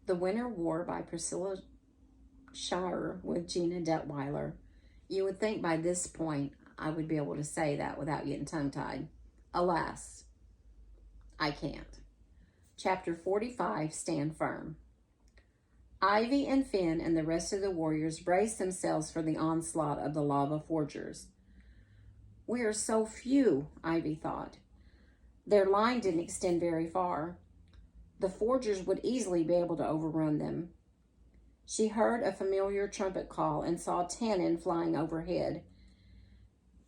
The Winter War by Priscilla Shirer with Gina Detweiler. You would think by this point I would be able to say that without getting tongue-tied. Alas, I can't. Chapter 45, Stand Firm. Ivy and Finn and the rest of the warriors braced themselves for the onslaught of the lava forgers. We are so few, Ivy thought. Their line didn't extend very far. The forgers would easily be able to overrun them. She heard a familiar trumpet call and saw Tannen flying overhead.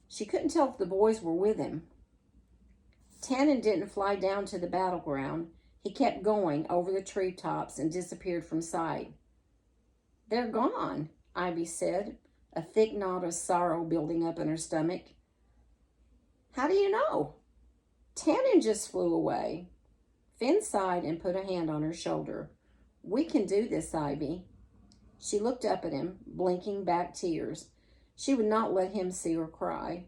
She couldn't tell if the boys were with him. Tannen didn't fly down to the battleground. He kept going over the treetops and disappeared from sight. They're gone, Ivy said, a thick knot of sorrow building up in her stomach. How do you know? Tannen just flew away. Finn sighed and put a hand on her shoulder. We can do this, Ivy. She looked up at him, blinking back tears. She would not let him see her cry.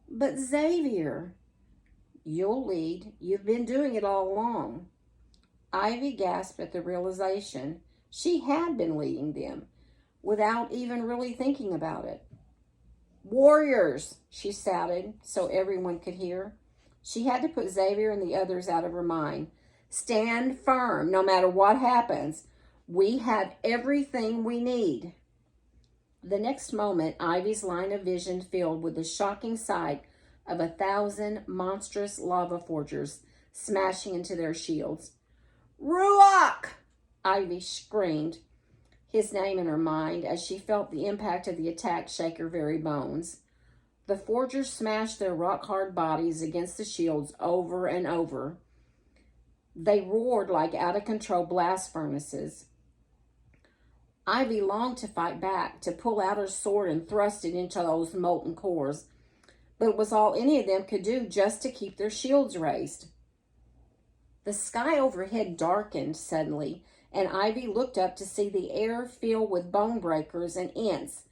But Xavier, you'll lead. You've been doing it all along. Ivy gasped at the realization she had been leading them without even really thinking about it. Warriors, she shouted so everyone could hear. She had to put Xavier and the others out of her mind. Stand firm, no matter what happens. We have everything we need. The next moment, Ivy's line of vision filled with the shocking sight of 1,000 monstrous lava forgers smashing into their shields. Ruach! Ivy screamed, his name in her mind, as she felt the impact of the attack shake her very bones. The forgers smashed their rock-hard bodies against the shields over and over. They roared like out-of-control blast furnaces. Ivy longed to fight back, to pull out her sword and thrust it into those molten cores, but it was all any of them could do just to keep their shields raised. The sky overhead darkened suddenly, and Ivy looked up to see the air filled with bone breakers and ants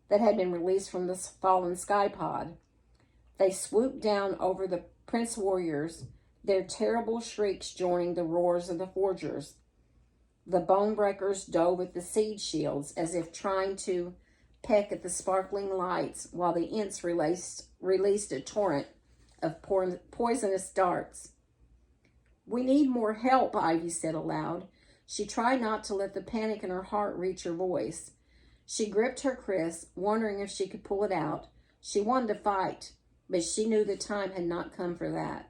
that had been released from the fallen sky pod. They swooped down over the prince warriors, their terrible shrieks joining the roars of the forgers. The bone breakers dove at the seed shields as if trying to peck at the sparkling lights, while the ants released a torrent of poisonous darts. We need more help, Ivy said aloud. She tried not to let the panic in her heart reach her voice. She gripped her kris, wondering if she could pull it out. She wanted to fight, but she knew the time had not come for that.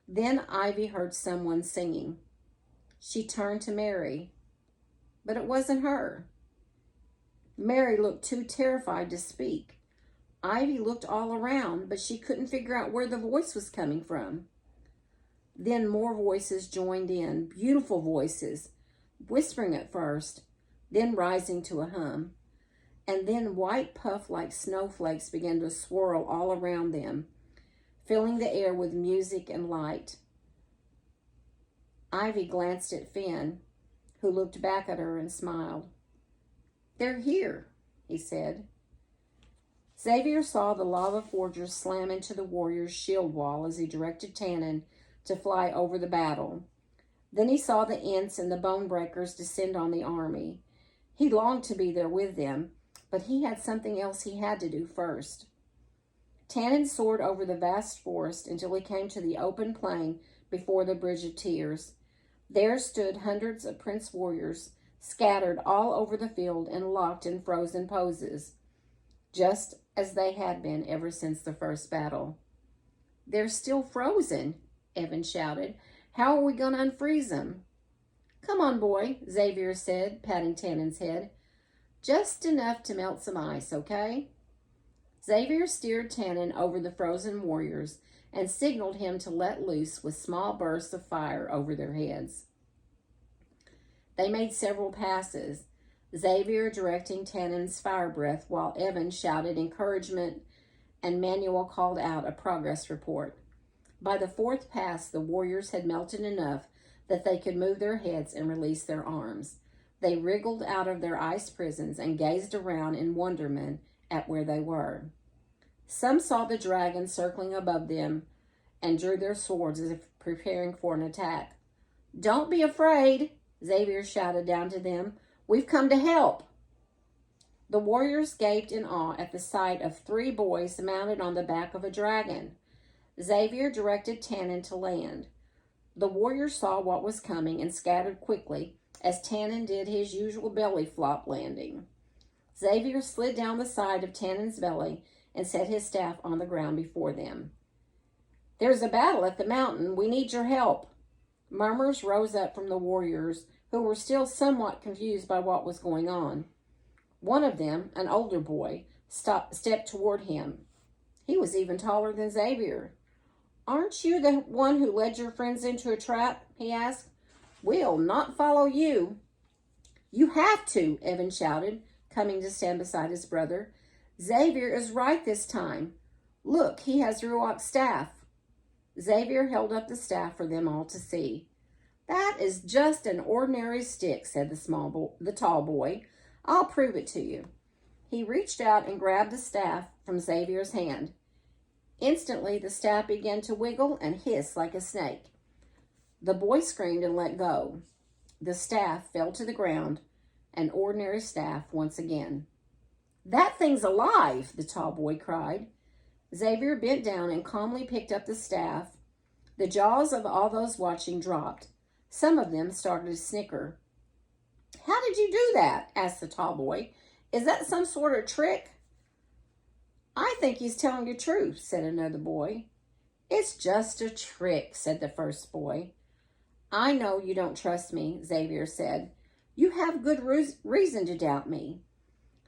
Then Ivy heard someone singing. She turned to Mary, but it wasn't her. Mary looked too terrified to speak. Ivy looked all around, but she couldn't figure out where the voice was coming from. Then more voices joined in, beautiful voices, whispering at first, then rising to a hum. And then white puff-like snowflakes began to swirl all around them, filling the air with music and light. Ivy glanced at Finn, who looked back at her and smiled. They're here, he said. Xavier saw the lava forgers slam into the warrior's shield wall as he directed Tannen to fly over the battle. Then he saw the ants and the bone breakers descend on the army. He longed to be there with them, but he had something else he had to do first. Tannen soared over the vast forest until he came to the open plain before the Bridge of Tears. There stood hundreds of prince warriors, scattered all over the field and locked in frozen poses, just as they had been ever since the first battle. They're still frozen, Evan shouted. How are we going to unfreeze them? Come on, boy, Xavier said, patting Tannen's head. Just enough to melt some ice, okay? Xavier steered Tannen over the frozen warriors and signaled him to let loose with small bursts of fire over their heads. They made several passes, Xavier directing Tannen's fire breath while Evan shouted encouragement and Manuel called out a progress report. By the fourth pass, the warriors had melted enough that they could move their heads and release their arms. They wriggled out of their ice prisons and gazed around in wonderment at where they were. Some saw the dragon circling above them and drew their swords as if preparing for an attack. Don't be afraid, Xavier shouted down to them. "We've come to help." The warriors gaped in awe at the sight of 3 boys mounted on the back of a dragon. Xavier directed Tannen to land. The warriors saw what was coming and scattered quickly as Tannen did his usual belly flop landing. Xavier slid down the side of Tannen's belly and set his staff on the ground before them. "There's a battle at the mountain. We need your help." Murmurs rose up from the warriors, who were still somewhat confused by what was going on. One of them, an older boy, stepped toward him. He was even taller than Xavier. "Aren't you the one who led your friends into a trap?" he asked. "We'll not follow you." "You have to," Evan shouted, coming to stand beside his brother. "Xavier is right this time. Look, he has Ruach's staff." Xavier held up the staff for them all to see. "That is just an ordinary stick," said the tall boy. "I'll prove it to you." He reached out and grabbed the staff from Xavier's hand. Instantly, the staff began to wiggle and hiss like a snake. The boy screamed and let go. The staff fell to the ground, an ordinary staff once again. "That thing's alive!" the tall boy cried. Xavier bent down and calmly picked up the staff. The jaws of all those watching dropped. Some of them started to snicker. "How did you do that?" asked the tall boy. "Is that some sort of trick?" "I think he's telling the truth," said another boy. "It's just a trick," said the first boy. "I know you don't trust me," Xavier said. "You have good reason to doubt me.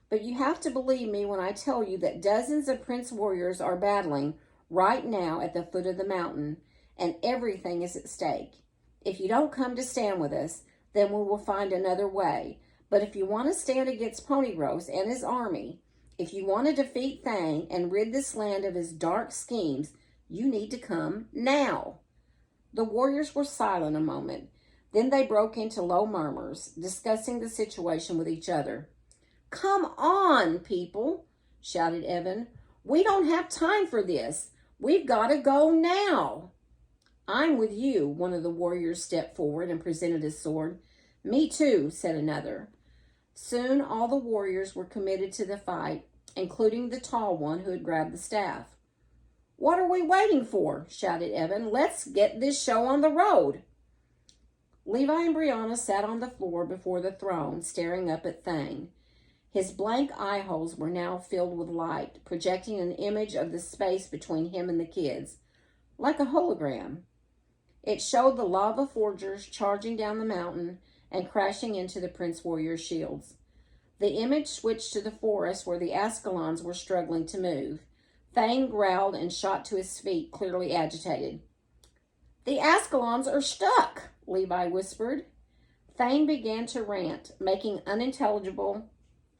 But you have to believe me when I tell you that dozens of prince warriors are battling right now at the foot of the mountain, and everything is at stake. If you don't come to stand with us, then we will find another way. But if you want to stand against Ponyrose and his army, if you want to defeat Thang and rid this land of his dark schemes, you need to come now." The warriors were silent a moment. Then they broke into low murmurs, discussing the situation with each other. "Come on, people," shouted Evan. "We don't have time for this. We've got to go now." "I'm with you," one of the warriors stepped forward and presented his sword. "Me too," said another. Soon all the warriors were committed to the fight, including the tall one who had grabbed the staff. "What are we waiting for?" shouted Evan. "Let's get this show on the road." Levi and Brianna sat on the floor before the throne, staring up at Thang. His blank eye holes were now filled with light, projecting an image of the space between him and the kids, like a hologram. It showed the lava forgers charging down the mountain and crashing into the Prince Warrior's shields. The image switched to the forest where the Ascalons were struggling to move. Thang growled and shot to his feet, clearly agitated. "The Ascalons are stuck," Levi whispered. Thang began to rant, making unintelligible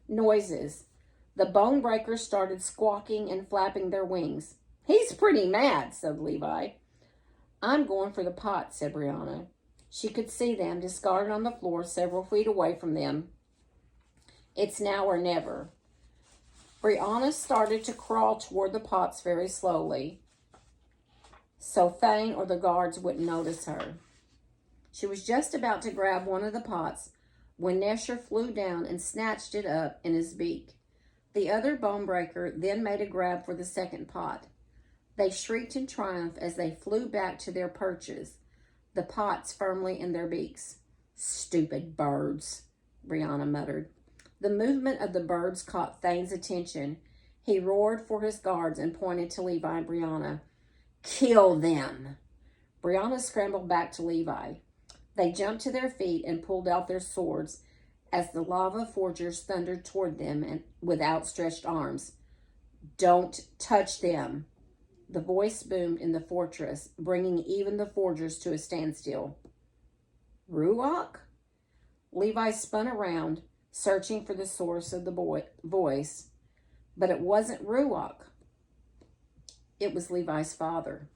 noises. The bone breakers started squawking and flapping their wings. "He's pretty mad," said Levi. "I'm going for the pot," said Brianna. She could see them discarded on the floor several feet away from them. It's now or never. Brianna started to crawl toward the pots very slowly, so Thane or the guards wouldn't notice her. She was just about to grab one of the pots when Nesher flew down and snatched it up in his beak. The other bone breaker then made a grab for the second pot. They shrieked in triumph as they flew back to their perches, the pots firmly in their beaks. "Stupid birds," Brianna muttered. The movement of the birds caught Thane's attention. He roared for his guards and pointed to Levi and Brianna. "Kill them!" Brianna scrambled back to Levi. They jumped to their feet and pulled out their swords as the lava forgers thundered toward them with outstretched arms. "Don't touch them!" The voice boomed in the fortress, bringing even the forgers to a standstill. "Ruach?" Levi spun around, searching for the source of the voice, but it wasn't Ruach. It was Levi's father.